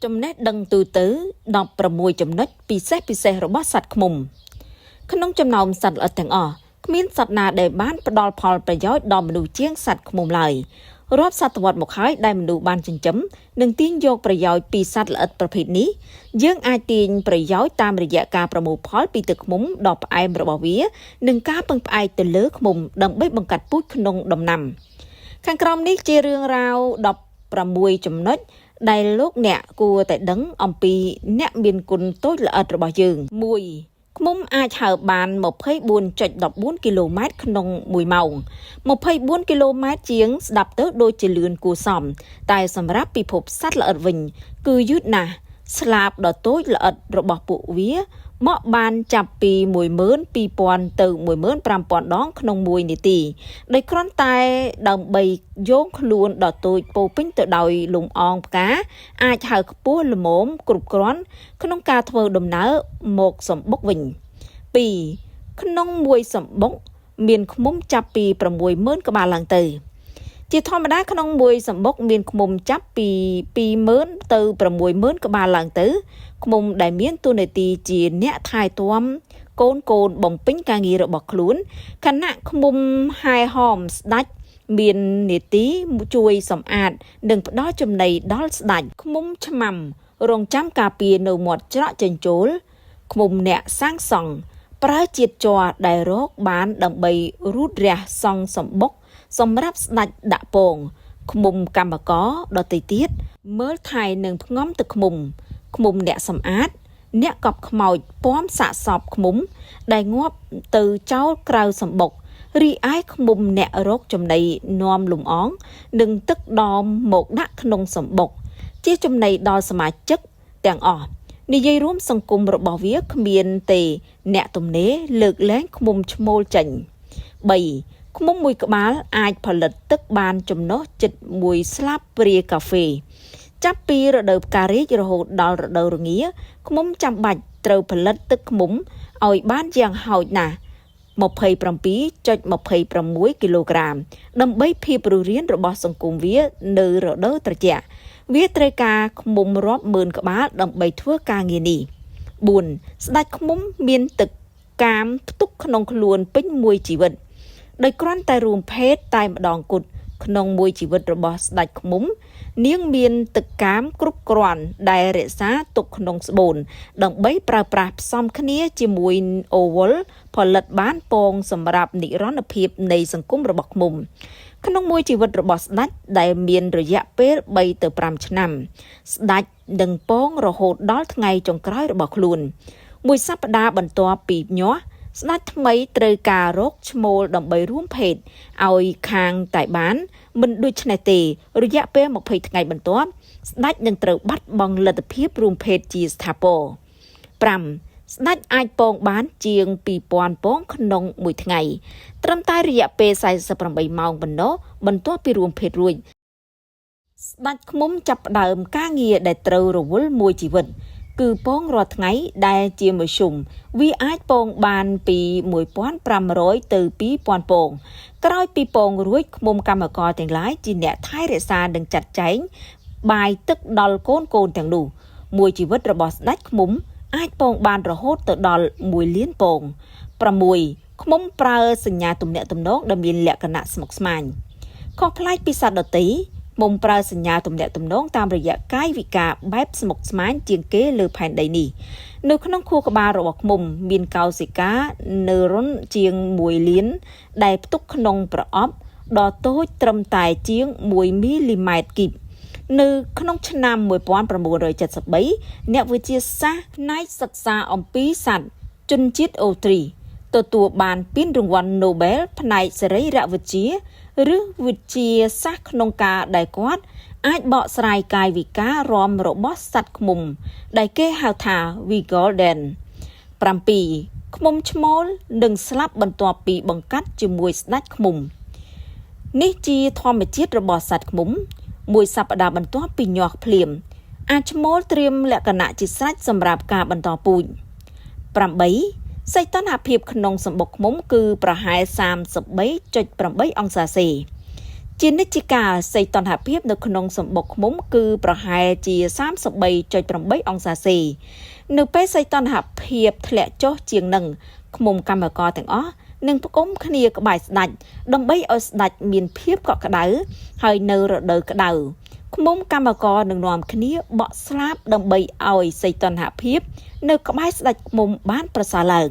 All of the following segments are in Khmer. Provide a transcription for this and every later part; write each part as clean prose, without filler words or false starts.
ចំណេះដឹងទូទៅ16ចំណុចពិសេសរបស់សត្វឃ្មុំក្នុងចំណោមសត្វល្អិតទាំងអស់គ្មានសត្វណាដែលបានផ្ដល់ផលប្រយោជន៍ដល់មនុស្សជាងសត្វឃ្មុំឡើយរាប់សតវត្សមកហើយដែលមនុស្សបានចិញ្ចឹមនិងទាញយកប្រយោជន៍ពីសត្វល្អិតប្រភេទនេះយើងអាចទាញប្រយោជន៍តាមរយៈការប្រមូលផលពីទឹកឃ្មុំដ៏ផ្អែមរបស់វានិងការពឹងផ្អែកទៅលើឃ្មុំដើម្បីបង្កាត់ពូជក្នុងដំណាំខាងក្រោមនេះជារឿងរ៉ាវ16ចំណុចដែលលោកអ្នកគួរតែដឹងអំពីអ្នកមានគុណតូចល្អិតរបស់យើង1ឃ្មុំអាចហើរបាន 24.14 គីឡូម៉ែត្រក្នុង1ម៉ោង24គីឡូម៉ែត្រជាងស្ដាប់ទៅដូចជាលឿនគួរសមតែសម្រាប់ពិភពសត្វល្អិតវិញគឺយឺតណាស់ស្លាបដ៏តូចល្អិតរបស់ពួកវាមកបានចាប់ពី 12,000 ទៅ 15,000 ដងក្នុង1នាទីដោយគ្រាន់តែដើម្បីយោងខ្លួនដ៏តូចពោពេញទៅដោយលំអងផ្កាអាចហៅខ្ពស់ល្មមគ្រប់គ្រាន់ក្នុងការធ្វើដំណើរមកសំបុកវិញ2ក្នុងមួយសំបុកមានឃ្មុំចាប់ពី 60,000 ក្បាលឡើងទៅជាធម្មតាក្នុងមួយសំបុកមានឃ្មុំចាប់ពី 20,000 ទៅ 60,000 ក្បាលឡើងទៅឃ្មុំដែលមានតួនាទីជាអ្នកថែទាំកូនបំពេញការងាររបស់ខ្លួនខណៈឃ្មុំហែហមស្ដាច់មាននាទីជួយសម្អាតនិងផ្ដល់ចំណីដល់ស្ដាច់ឃ្មុំឆ្មាំរងចាំការពារនៅមាត់ច្រកចេញចូលឃ្មុំអ្នកសាងសង់ប្រើជាតិជ័រដែលរកបានដើម្បីរូតរះសង់សំបុកសម្រាប់ស្ដាច់ដាក់ពងឃ្មុំកម្មករដទៃទៀតមើលថែនិងផ្ងំទឹកឃ្មុំអ្នកសម្អាតអ្នកកប់ខ្មោចពាំសាកសពឃ្មុំដែលងាប់ទៅចោលក្រៅសំបុករីឯឃ្មុំអ្នករកចំណីនាំលំអងនិងទឹកដមមកដាក់ក្នុងសំបុកជាចំណីដល់សមាជិកទាំងអស់និយាយរួមសង្គមរបស់វាគ្មានទេអ្នកទំនេរលើកលែងឃ្មុំឈ្មោលចេញ3ឃ្មុំមួយក្បាលអាចផលិតទឹកបានចំណុះជិត1ស្លាបព្រាកាហ្វេចាប់ពីរដូវផ្ការីករហូតដល់រដូវរងាឃ្មុំចាំបាច់ត្រូវផលិតទឹកឃ្មុំឲ្យបានយ៉ាងហោចណាស់ 27.26 គីឡូក្រាមដើម្បីភាពរស់រានរបស់សង្គមវានៅរដូវត្រជាក់វាត្រូវការឃ្មុំរាប់ម៉ឺនក្បាលដើម្បីធ្វើការងារនេះ4ស្ដេចឃ្មុំមានទឹកកាមផ្ទុកក្នុងខ្លួនពេញមួយជីវិតដោយគ្រាន់តែរួមភេទតែម្ដងគត់ក្នុងមួយជីវិតរបស់ស្ដេចឃ្មុំនាងមានទឹកកាមគ្រប់គ្រាន់ដែលរក្សាទុកក្នុងស្បូនដើម្បីប្រើប្រាស់ផ្សំគ្នាជាមួយអូវលផលិតបានពងសម្រាប់និរន្តរភាពនៃសង្គមរបស់ឃ្មុំក្នុងមួយជីវិតរបស់ស្ដេចដែលមានរយៈពេល3ទៅ5ឆ្នាំស្ដេចនឹងពងរហូតដល់ថ្ងៃចុងក្រោយរបស់ខ្លួនមួយសប្តាហ៍បន្ទាប់ពីញាស់ស្ដេចថ្មីត្រូវការរកឈ្មោលដើម្បីរួមភេទឲ្យខាងតែបានមិនដូច្នេះទេរយៈពេល20ថ្ងៃបន្ទាប់ស្ដេចនឹងត្រូវបាត់បង់លទ្ធភាពរួមភេទជាស្ថាពរ5ស្ដេចអាចពងបានជាង 2,000 ពងក្នុងមួយថ្ងៃត្រឹមតែរយៈពេល48ម៉ោងប៉ុណ្ណោះបន្ទាប់ពីរួមភេទរួចស្ដេចឃ្មុំចាប់ផ្ដើមការងារដែលត្រូវរវល់មួយជីវិតគឺពងរាល់ថ្ងៃដែលជាមធ្យមវាអាចពងបានពី 1,500 ទៅ 2,000 ពងក្រោយពីពងរួចឃ្មុំកម្មករទាំងឡាយជាអ្នកថែរក្សានិងចាត់ចែងបាយទឹកដល់កូនទាំងនោះមួយជីវិតរបស់ស្ដេចឃ្មុំអាចពងបានរហូតទៅដល់ 1 លានពង6ឃ្មុំប្រើសញ្ញាទំនាក់ទំនងដែលមានលក្ខណៈស្មុគស្មាញខុសប្លែកពីសត្វដទៃឃ្មុំប្រើសញ្ញាទំនាក់ទំនងតាមរយៈកាយវិការបែបស្មុគស្មាញជាងគេលើផែនដីនេះនៅក្នុងខួរក្បាលរបស់ឃ្មុំមានកោសិកានឺរុនជាង1លានដែលផ្ទុកក្នុងប្រអប់ដ៏តូចត្រឹមតែជាង1មីលីម៉ែត្រគីបនៅក្នុងឆ្នាំ1973អ្នកវិទ្យាសាស្ត្រផ្នែកសិក្សាអំពីសត្វជនជាតិអូទ្រីទទួលបានពានរង្វាន់ Nobel ផ្នែកសរីរវិទ្យាឬវិទ្យាសាស្ត្រក្នុងការដែលគាត់អាចបកស្រាយកាយវិការរាំរបស់សត្វឃ្មុំដែលគេហៅថា Vigolden 7ឃ្មុំឈ្មោលនឹងស្លាប់បន្ទាប់ពីបង្កាត់ជាមួយស្ដេចឃ្មុំនេះជាធម្មជាតិរបស់សត្វឃ្មុំមួយសប្តាហ៍បន្ទាប់ពីញាស់ភ្លាមអាចឈ្មោលត្រៀមលក្ខណៈជាស្រេចសម្រាប់ការបន្តពូជ8សីតុណ្ហភាពក្នុងសម្បុកឃ្មុំគឺប្រហែល 33.8 អង្សាសេ ជានិច្ចកាលសីតុណ្ហភាពនៅក្នុងសម្បុកឃ្មុំគឺប្រហែលជា 33.8 អង្សាសេនៅពេលសីតុណ្ហភាពធ្លាក់ចុះជាងនឹងឃ្មុំកម្មករទាំងអស់នឹងផ្គុំគ្នាក្បែរស្ដេចដើម្បីឲ្យស្ដេចមានភាពកក់ក្ដៅហើយនៅរដូវក្ដៅឃ្មុំកម្មករនឹងនាំគ្នាបក់ស្លាបដើម្បីឲ្យសីតុណ្ហភាពនៅក្បែរស្ដេចឃ្មុំបានប្រសើរឡើង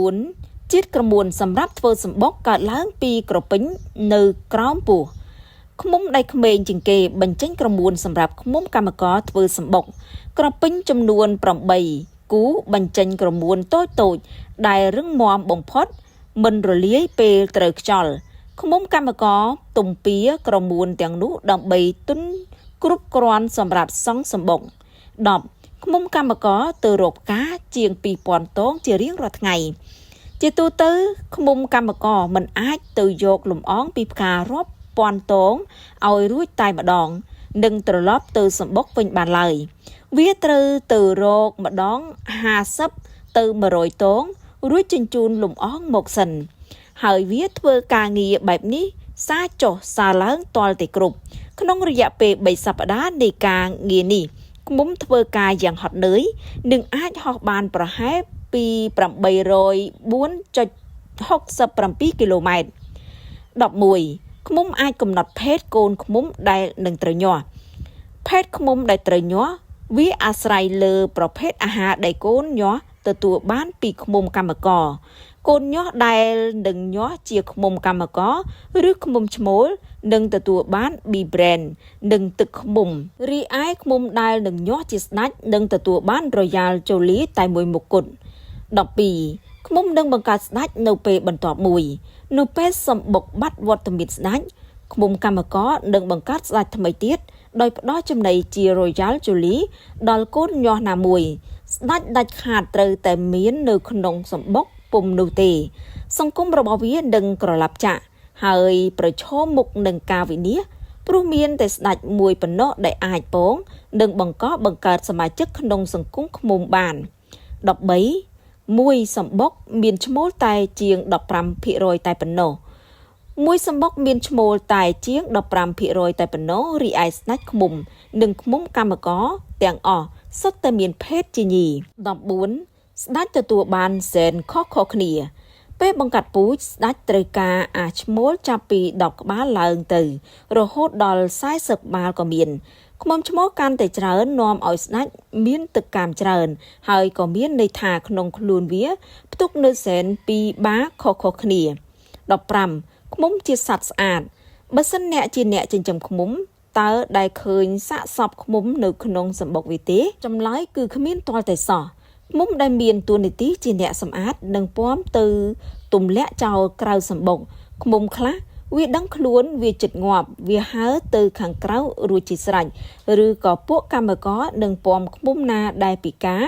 9 ជាតិក្រមួនសម្រាប់ធ្វើសម្បុកកើតឡើងពីក្រពេញនៅក្រោមពោះឃ្មុំដៃក្មេងជាងគេបញ្ចេញក្រមួនសម្រាប់ឃ្មុំកម្មករធ្វើសម្បុកក្រពេញចំនួន 8 គូបញ្ចេញក្រមួនតូចៗដែលរឹងមាំបំផុតមិនរលាយពេលត្រូវខ្យល់ឃ្មុំកម្មករទំពាក្រមួនទាំងនោះដើម្បីទុនគ្រប់គ្រាន់សម្រាប់សង់សម្បុក 10 ឃ្មុំកម្មករទៅរកផ្កាជាង 2000 តងជារៀងរាល់ថ្ងៃជាទូទៅឃ្មុំកម្មករមិនអាចទៅយកលំអងពីផ្ការាប់ពាន់តងឲ្យរួចតែម្ដងនិងត្រឡប់ទៅសម្បុកវិញបានឡើយវាត្រូវទៅរកម្ដង 50 ទៅ 100 តងរួចជញ្ជូនលំអងមកសិនហើយវាធ្វើការងារបែបនេះសារចុះសារឡើងទាល់តែគ្រប់ក្នុងរយៈពេល 3 សប្តាហ៍នៃការងារនេះឃ្មុំធ្វើការយ៉ាងហត់នឿយនិងអាចហោះបានប្រហែលពី 804.67 គីឡូម៉ែត្រ 11 ឃ្មុំអាចកំណត់ភេទកូនឃ្មុំដែលនឹងត្រូវញាស់ភេទឃ្មុំដែលត្រូវញាស់វាអាស្រ័យលើប្រភេទអាហារដែលកូនញាស់ទទួលបានពីឃ្មុំកម្មករកូនញាស់ដែលនឹងញាស់ជាឃ្មុំកម្មករឬឃ្មុំឈ្មោលនឹងទទួលបាន B brand និងទឹកឃ្មុំរីឯឃ្មុំដែលនឹងញាស់ជាស្ដេចនឹងទទួលបាន Royal Jelly តែមួយមុខគត់ 12 ឃ្មុំនឹងបង្កើតស្ដេចនៅពេលបន្ទាប់មួយនៅពេលសម្បុកបាត់វត្តមានស្ដេចឃ្មុំកម្មករនឹងបង្កើតស្ដេចថ្មីទៀតដោយផ្ដល់ចំណីជា Royal Jelly ដល់កូនញាស់ណាមួយស្ដេចដាច់ខាតត្រូវតែមាននៅក្នុងសម្បុកពុំនោះទេសង្គមរបស់វានឹងក្រឡាប់ចាក់ហើយប្រឈមមុខនឹងការវិនាសព្រោះមានតែស្ដេចមួយប៉ុណ្ណោះដែលអាចពងនិងបង្កើតសមាជិកក្នុងសង្គមឃ្មុំបាន 13 មួយសម្បុកមានឈ្មោលតែជាង 15% តែប៉ុណ្ណោះមួយសម្បុកមានឈ្មោលតែជាង 15% តែប៉ុណ្ណោះរីឯស្ដេចឃ្មុំនិងឃ្មុំកម្មករទាំងអស់សុទ្ធតែមានភេទជាញី 14 ស្ដេចទទួលបានសែនខុសៗគ្នាពេលបង្កាត់ពូជស្ដេចត្រូវការអាឈ្មោលចាប់ពី 10 ក្បាលឡើងទៅរហូតដល់ 40 ក្បាលក៏មានឃ្មុំឈ្មោលកាន់តែច្រើននាំឲ្យស្ដេចមានទឹកកាមច្រើនហើយក៏មានន័យថាក្នុងខ្លួនវាផ្ទុកនៅសែនពីរបាខុសៗគ្នា 15 ឃ្មុំជាសត្វស្អាតបើសិនអ្នកជាអ្នកចិញ្ចឹមឃ្មុំតើដែលឃើញសាកសពឃ្មុំនៅក្នុងសម្បុកវាទេចម្លើយគឺគ្មានទាល់តែសោះឃ្មុំដែលមានតួនាទីជាអ្នកសម្អាតនិងពំទៅទម្លាក់ចោលក្រៅសម្បុកឃ្មុំខ្លះវាដឹងខ្លួនវាចិត្តងាប់វាហើរទៅខាងក្រៅរួចជាស្រេចឬក៏ពួកកម្មករនឹងពំឃ្មុំណាដែលពិការ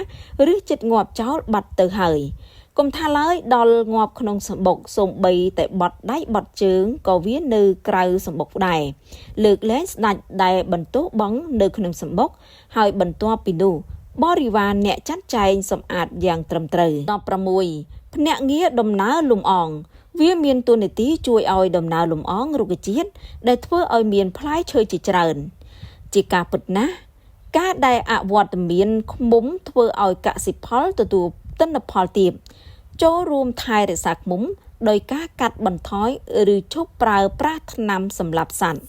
ឬចិត្តងាប់ចោលបាត់ទៅហើយកុំថាឡើយដល់ងាប់ក្នុងសម្បុកសូម្បីតែបត់ដៃបត់ជើងក៏វានៅក្រៅសម្បុកដែរលើកលែងស្ដេចដែលបន្ទោបង់នៅក្នុងសម្បុកហើយបន្ទាប់ពីនោះបរិវារអ្នកចាត់ចែងសម្អាតយ៉ាងត្រឹមត្រូវ 16 ភ្នាក់ងារដំណើរលំអងវាមានតួនាទីជួយឲ្យដំណើរលំអងរុក្ខជាតិដែលធ្វើឲ្យមានផ្លែឈើជាច្រើនជាការពិតណាស់ការដែលអវត្តមានឃ្មុំធ្វើឲ្យកសិផលទទួលទិន្នផលទាបចូលរួមថែរក្សាឃ្មុំដោយការកាត់បន្ថយឬឈប់ប្រើប្រាស់ថ្នាំសម្លាប់សត្វ